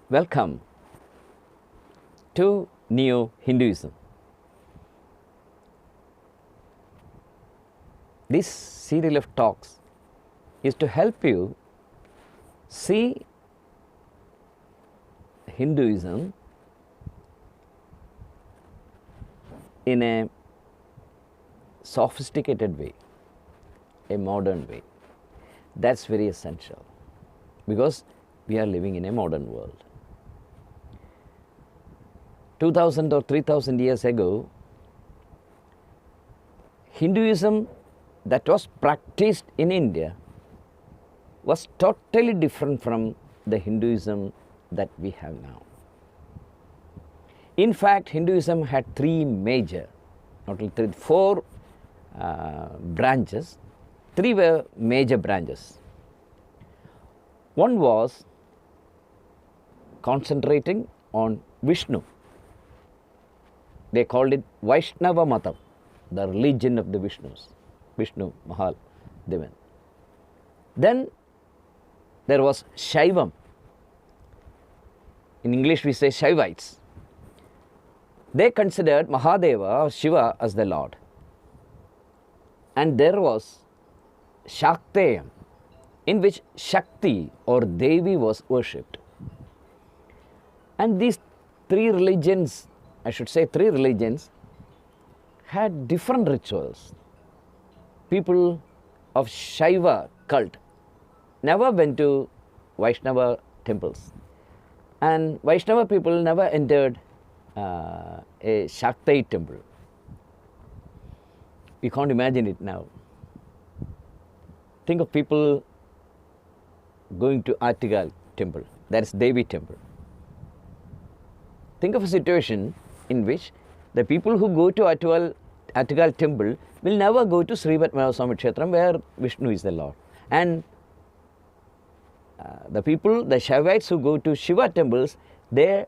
Welcome to Neo Hinduism. This serial of talks is to help you see Hinduism in a sophisticated way, a modern way. That's very essential because we are living in a modern world. 2000 or 3000 years ago, Hinduism that was practiced in India was totally different from the Hinduism that we have now. In fact, Hinduism had four branches. Three were major branches. One was concentrating on Vishnu. They called it Vaishnava Matam, the religion of the Vishnus, Vishnu, Mahal, Devan. Then there was Shaivam. In English we say Shaivites. They considered Mahadeva or Shiva as the Lord. And there was Shakteyam, in which Shakti or Devi was worshipped. And these three religions, had different rituals. People of Shaiva cult never went to Vaishnava temples. And Vaishnava people never entered a Shakti temple. We can't imagine it now. Think of people going to Attigal temple, that is Devi temple. Think of a situation in which the people who go to Attigal temple will never go to Sri Padmanabha Swami Kshetram where Vishnu is the Lord. And the Shaivites who go to Shiva temples, they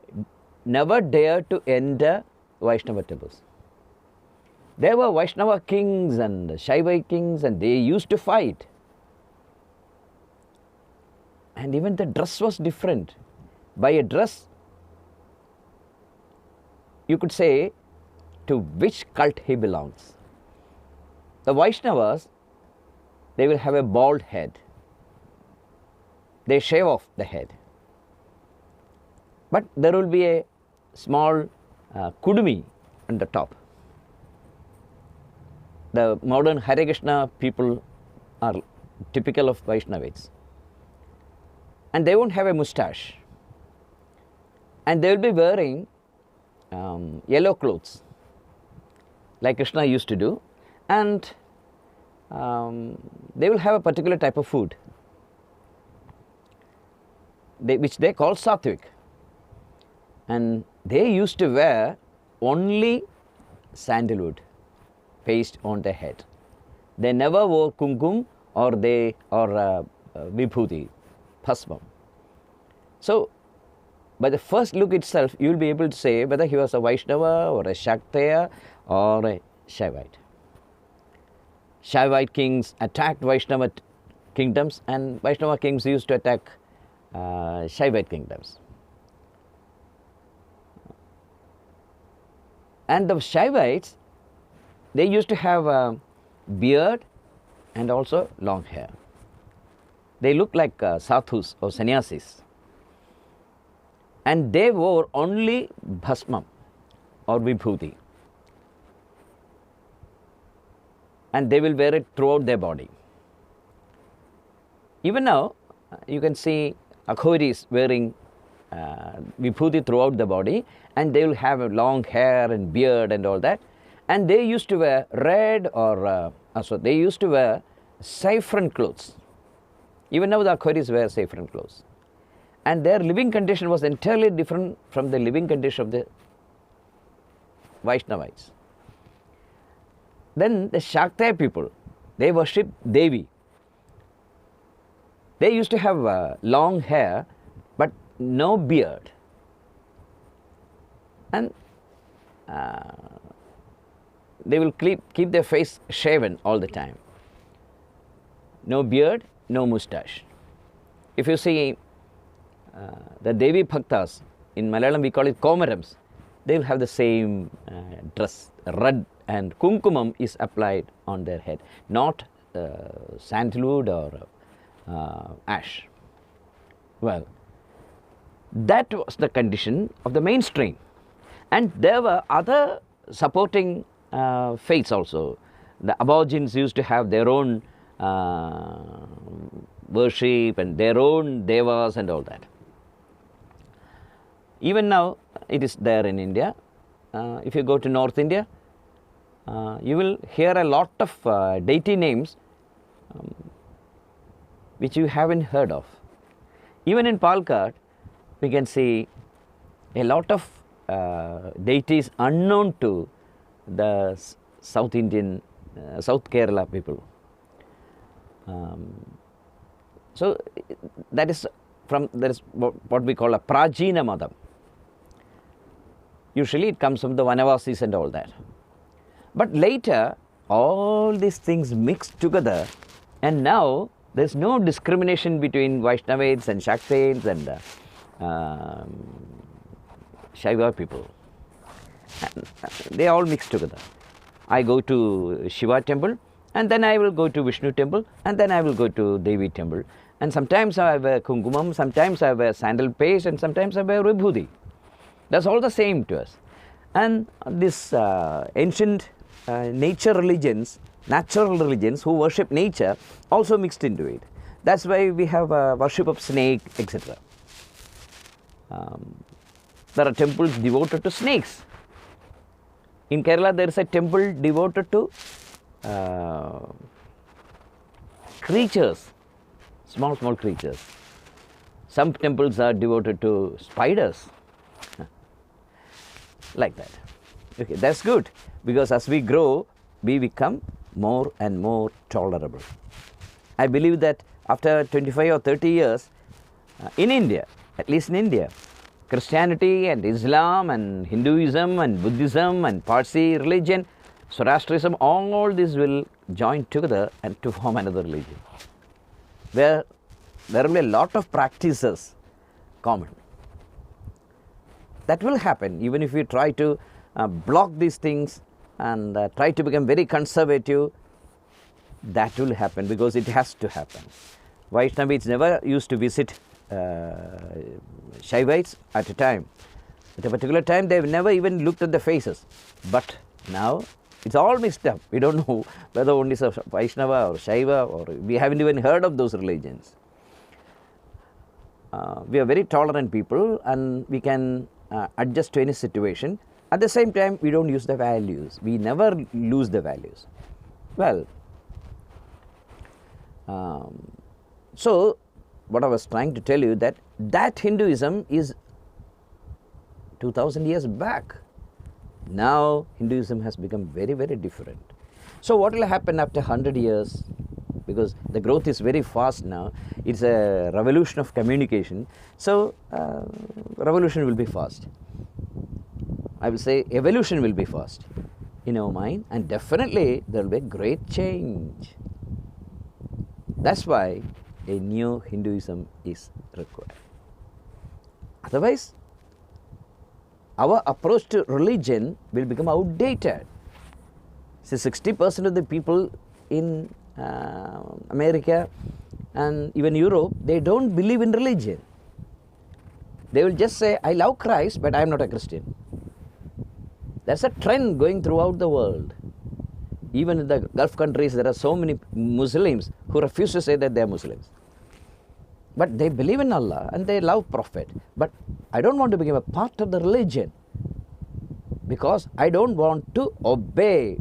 never dare to enter Vaishnava temples. There were Vaishnava kings and Shaiva kings, and they used to fight. And even the dress was different. By a dress, you could say to which cult he belongs. The Vaishnavas, they will have a bald head. They shave off the head. But there will be a small kudumi on the top. The modern Hare Krishna people are typical of Vaishnavites. And they won't have a moustache. And they will be wearing yellow clothes, like Krishna used to do. And they will have a particular type of food, which they call sattvic. And they used to wear only sandalwood paste on their head. They never wore kumkum or vibhuti, bhasmam. So, by the first look itself, you will be able to say whether he was a Vaishnava or a Shakteya or a Shaivite. Shaivite kings attacked Vaishnava kingdoms, and Vaishnava kings used to attack Shaivite kingdoms. And the Shaivites, they used to have a beard and also long hair. They looked like sadhus or sannyasis. And they wore only bhasmam or vibhuti. And they will wear it throughout their body. Even now, you can see Akhoris wearing vibhuti throughout the body, and they will have a long hair and beard and all that. And they used to wear red or they used to wear saffron clothes. Even now the Akhoris wear saffron clothes. And their living condition was entirely different from the living condition of the Vaishnavites. Then the Shaktaya people, they worship Devi. They used to have long hair but no beard. And they will keep their face shaven all the time. No beard, no moustache. If you see the Devi Bhaktas, in Malayalam we call it Komarams, they will have the same dress, red, and kumkumam is applied on their head, not sandalwood or ash. Well, that was the condition of the mainstream. And there were other supporting faiths also. The Aborigines used to have their own worship and their own devas and all that. Even now it is there in India. If you go to North India, you will hear a lot of deity names which you haven't heard of. Even in Palakkad, we can see a lot of deities unknown to the South Indian, South Kerala people. So that is what we call a Prajina Madam. Usually it comes from the Vanavasis and all that. But later, all these things mixed together, and now there is no discrimination between Vaishnavites and Shaktains and Shaiva people. And they all mix together. I go to Shiva temple, and then I will go to Vishnu temple, and then I will go to Devi temple. And sometimes I wear kumkumam, sometimes I wear sandal paste, and sometimes I wear vibhuti. That's all the same to us. And this ancient nature religions, natural religions who worship nature also mixed into it. That's why we have worship of snake, etc. There are temples devoted to snakes. In Kerala, there is a temple devoted to creatures, small creatures. Some temples are devoted to spiders. Like that. Okay, that's good, because as we grow, we become more and more tolerable. I believe that after 25 or 30 years, in India, at least in India, Christianity and Islam and Hinduism and Buddhism and Parsi religion, Zoroastrianism, all this will join together and to form another religion, where there will be a lot of practices common. That will happen even if we try to block these things and try to become very conservative. That will happen because it has to happen. Vaishnavites never used to visit Shaivites at a time. At a particular time, they've never even looked at the faces. But now, it's all mixed up. We don't know whether one is a Vaishnava or Shaiva, or we haven't even heard of those religions. We are very tolerant people, and we can adjust to any situation. At the same time, we don't use the values. We never lose the values. Well, so what I was trying to tell you, that Hinduism is 2000 years back. Now Hinduism has become very, very different. So what will happen after 100 years? Because the growth is very fast now. It's a revolution of communication. So revolution will be fast. I will say evolution will be fast in our mind, and definitely there will be a great change. That's why a Neo Hinduism is required. Otherwise, our approach to religion will become outdated. See, 60% of the people in America and even Europe, they don't believe in religion. They will just say, I love Christ, but I am not a Christian. That's a trend going throughout the world. Even in the Gulf countries, there are so many Muslims who refuse to say that they are Muslims. But they believe in Allah and they love Prophet. But I don't want to become a part of the religion, because I don't want to obey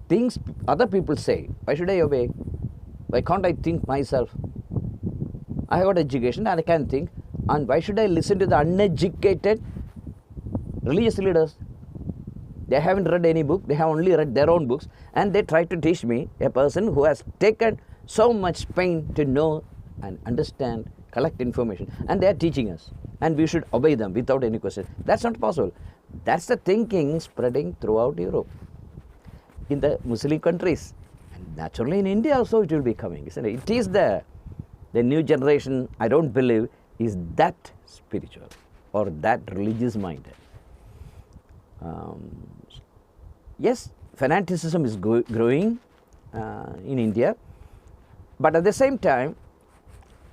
things other people say. Why should I obey? Why can't I think myself? I have got education and I can think. And why should I listen to the uneducated religious leaders? They haven't read any book, they have only read their own books, and they try to teach me, a person who has taken so much pain to know and understand, collect information, and they are teaching us, and we should obey them without any question. That's not possible. That's the thinking spreading throughout Europe, in the Muslim countries, and naturally in India also it will be coming, isn't it? It is the new generation, I don't believe, is that spiritual or that religious minded. Yes, fanaticism is growing in India, but at the same time,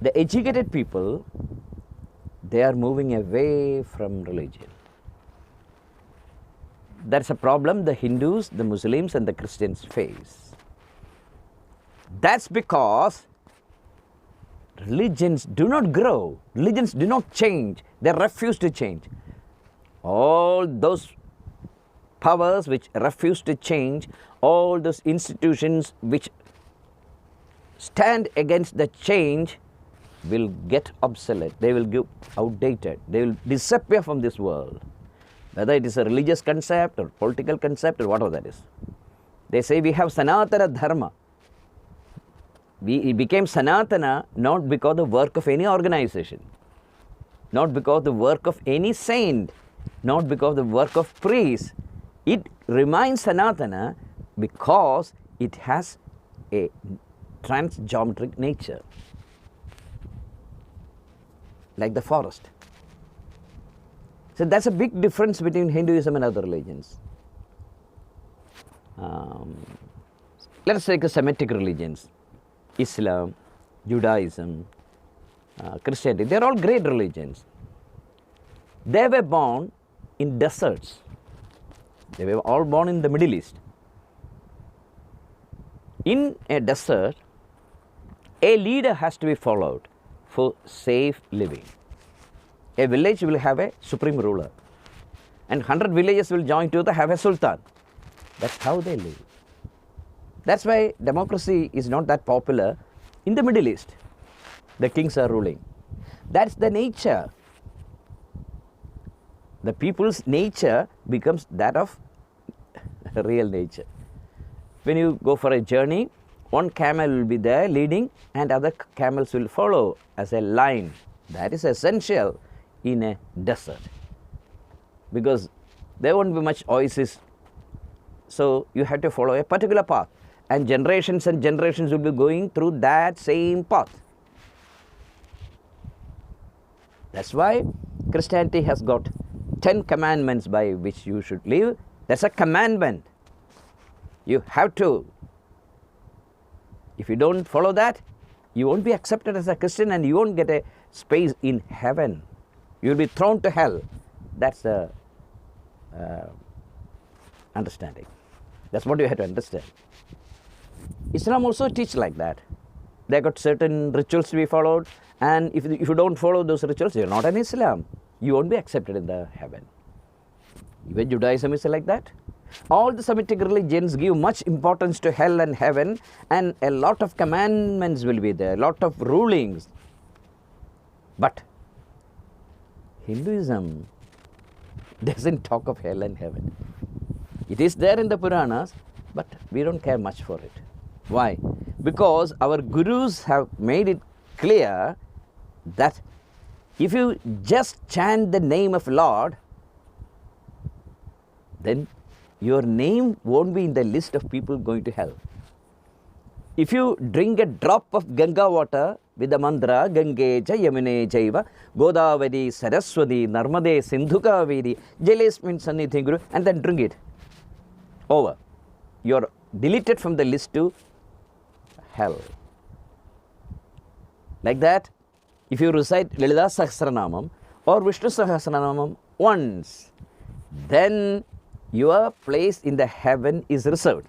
the educated people, they are moving away from religion. That's a problem the Hindus, the Muslims and the Christians face. That's because religions do not grow, religions do not change, they refuse to change. All those powers which refuse to change, all those institutions which stand against the change will get obsolete, they will get outdated, they will disappear from this world. Whether it is a religious concept or political concept or whatever that is. They say we have Sanatana Dharma. It became Sanatana not because of the work of any organization, not because of the work of any saint, not because of the work of priest. It remains Sanatana because it has a transgeometric nature, like the forest. So that's a big difference between Hinduism and other religions. Let us take the Semitic religions, Islam, Judaism, Christianity. They are all great religions. They were born in deserts. They were all born in the Middle East. In a desert, a leader has to be followed for safe living. A village will have a supreme ruler, and 100 villages will join together have a sultan. That's how they live. That's why democracy is not that popular in the Middle East. The kings are ruling. That's the nature. The people's nature becomes that of real nature. When you go for a journey, one camel will be there leading and other camels will follow as a line. That is essential in a desert, because there won't be much oasis, so you have to follow a particular path, and generations will be going through that same path. That's why Christianity has got 10 commandments by which you should live. That's a commandment. You have to. If you don't follow that, you won't be accepted as a Christian and you won't get a space in heaven. You will be thrown to hell. That's the understanding. That's what you have to understand. Islam also teaches like that. They got certain rituals to be followed, and if you don't follow those rituals, you're not an Islam. You won't be accepted in the heaven. Even Judaism is like that. All the Semitic religions give much importance to hell and heaven, and a lot of commandments will be there, a lot of rulings. But Hinduism doesn't talk of hell and heaven. It is there in the Puranas, but we don't care much for it. Why? Because our gurus have made it clear that if you just chant the name of Lord, then your name won't be in the list of people going to hell. If you drink a drop of Ganga water with the mantra Gange cha Yamune chaiva Godavari Saraswati Narmade Sindhuka Vedi Jalesmin Sannidhi Guru, and then drink it, over. You are deleted from the list to hell. Like that, if you recite Lalita Sahasranamam or Vishnu Sahasranamam once, then your place in the heaven is reserved.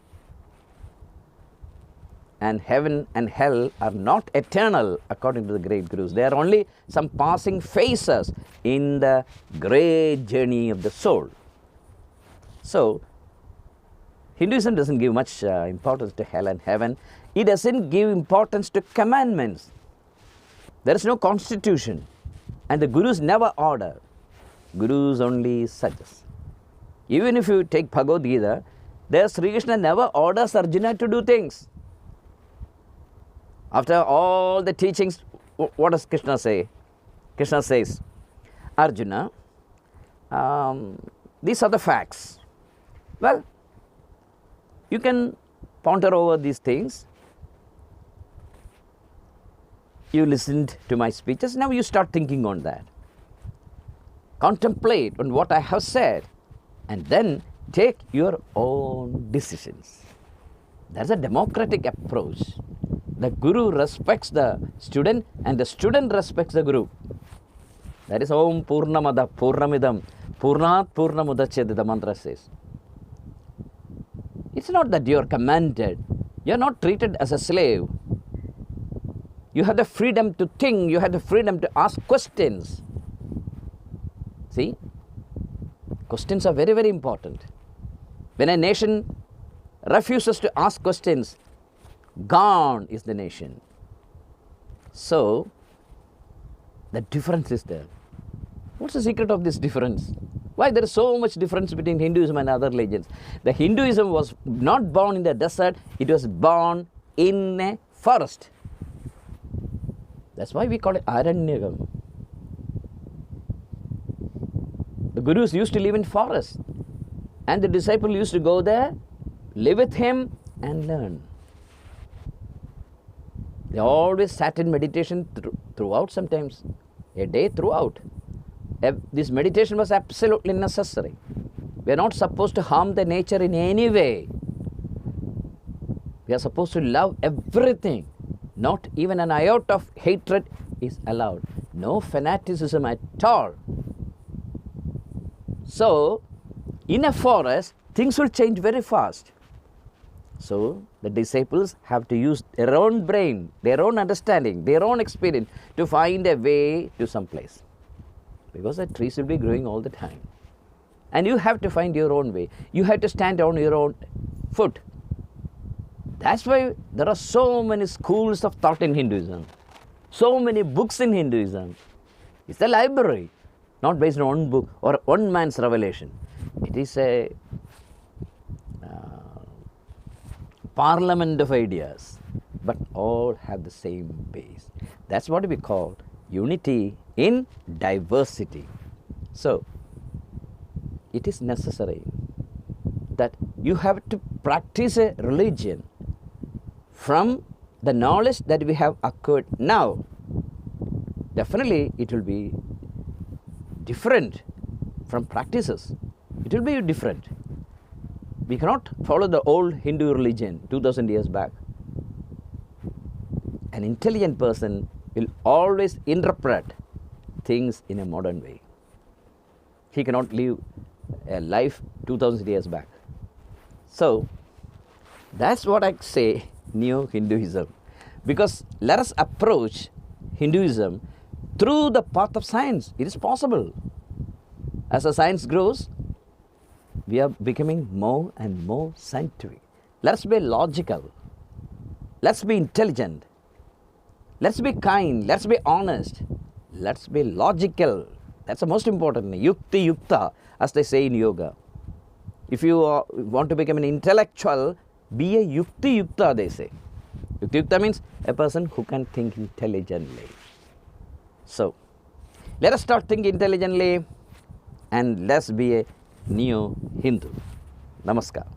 And heaven and hell are not eternal according to the great gurus. They are only some passing phases in the great journey of the soul. So, Hinduism doesn't give much importance to hell and heaven. It doesn't give importance to commandments. There is no constitution. And the gurus never order. Gurus only suggest. Even if you take Bhagavad Gita, there Sri Krishna never orders Arjuna to do things. After all the teachings, what does Krishna say? Krishna says, Arjuna, these are the facts. Well, you can ponder over these things. You listened to my speeches, now you start thinking on that. contemplate on what I have said, and then take your own decisions. That's a democratic approach. The guru respects the student and the student respects the guru. That is Om Purnamada Purnamidam Purnat Purnamudachyate, the mantra says. It's not that you are commanded. You are not treated as a slave. You have the freedom to think. You have the freedom to ask questions. See? Questions are very, very important. When a nation refuses to ask questions, gone is the nation. So, the difference is there. What's the secret of this difference? Why there is so much difference between Hinduism and other religions? The Hinduism was not born in the desert, it was born in a forest. That's why we call it Aranyagam. The gurus used to live in forest, and the disciple used to go there, live with him and learn. They always sat in meditation throughout, sometimes a day throughout. This meditation was absolutely necessary. We are not supposed to harm the nature in any way. We are supposed to love everything. Not even an iota of hatred is allowed. No fanaticism at all. So, in a forest, things will change very fast. So, the disciples have to use their own brain, their own understanding, their own experience to find a way to some place. Because the trees will be growing all the time. And you have to find your own way. You have to stand on your own foot. That's why there are so many schools of thought in Hinduism. So many books in Hinduism. It's a library, not based on one book or one man's revelation. It is a parliament of ideas, but all have the same base. That's what we call unity in diversity. So, it is necessary that you have to practice a religion from the knowledge that we have acquired now. Definitely, it will be different from practices. It will be different. We cannot follow the old Hindu religion 2000 years back. An intelligent person will always interpret things in a modern way. He cannot live a life 2000 years back. So, that's what I say Neo Hinduism. Because let us approach Hinduism through the path of science. It is possible. As the science grows, we are becoming more and more scientific. Let's be logical. Let's be intelligent. Let's be kind. Let's be honest. Let's be logical. That's the most important thing. Yukti yukta, as they say in yoga. If you want to become an intellectual, be a yukti yukta, they say. Yukti yukta means a person who can think intelligently. So, let us start thinking intelligently and let's be a Neo Hindu. Namaskar.